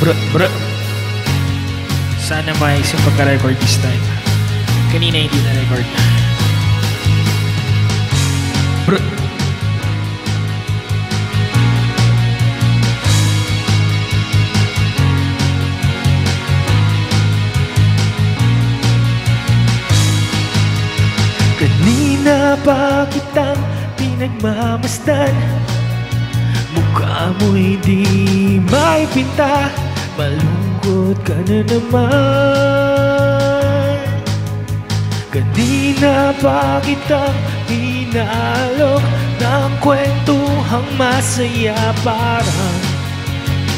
bro. Sana maayos yung pagka-record this time. Kanina hindi na-record. Bro. Kanina pa kitang pinagmamasdan. Mukha mo hindi may pinta, malungkot ka na naman. Kanina pa kitang pinaalok ng kwentuhang masaya, parang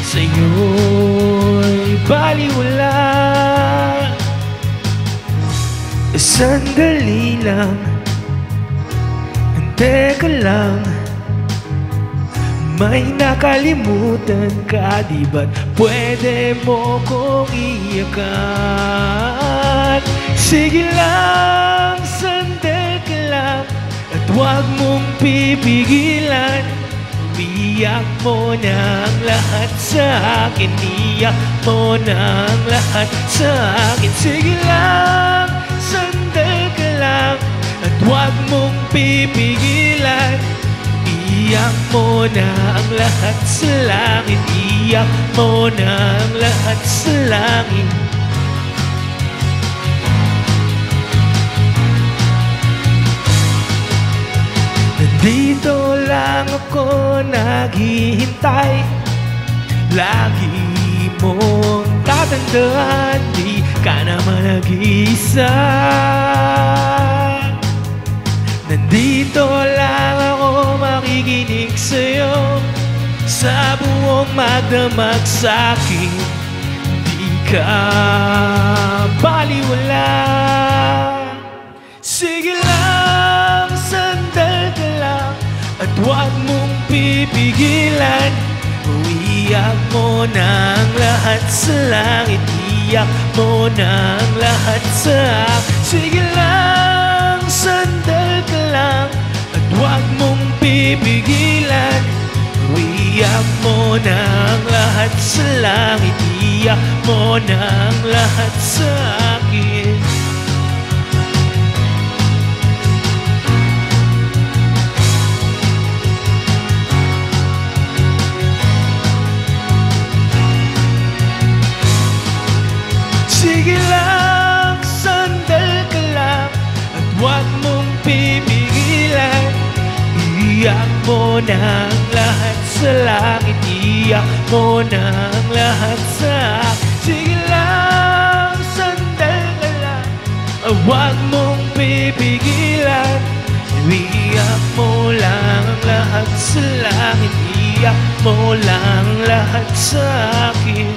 sa'yo'y baliwala. Sandali lang, teka lang, may nakalimutan ka, di ba't pwede mo kong iyakan? Sige lang, sandali ka lang, at huwag mong pipigilan. Iyak mo na ang lahat sa akin, iyak mo na ang lahat sa akin. Sige lang, sandali ka lang, at huwag mong pipigilan. Iyak mo na ang lahat sa langit, iyak mo na ang lahat sa langit. Nandito lang ako naghihintay, lagi mong tatandaan, di ka naman nag-iisa. Nandito lang ako makikinig sa'yo, sa buong magdamag sa'kin, di ka baliwala. Sige lang, sandal ka lang, at huwag mong pipigilan. Iyak mo na ang lahat sa langit, iyak mo na ang lahat sa akin. Sige lang, sandal ka lang, at huwag mong pipigilan. Iyak mo na ang lahat sa langit, iyak mo na ang lahat sa akin. Sige lang, sandal ka lang, at huwag mong pipigilan. Iyak mo na ang lahat sa langit, iyak mo na ang lahat sa akin. Sige lang, sandal ka lang, at huwag mong pipigilan. Iyak mo lang ang lahat sa langit, iyak mo lang ang lahat sa akin.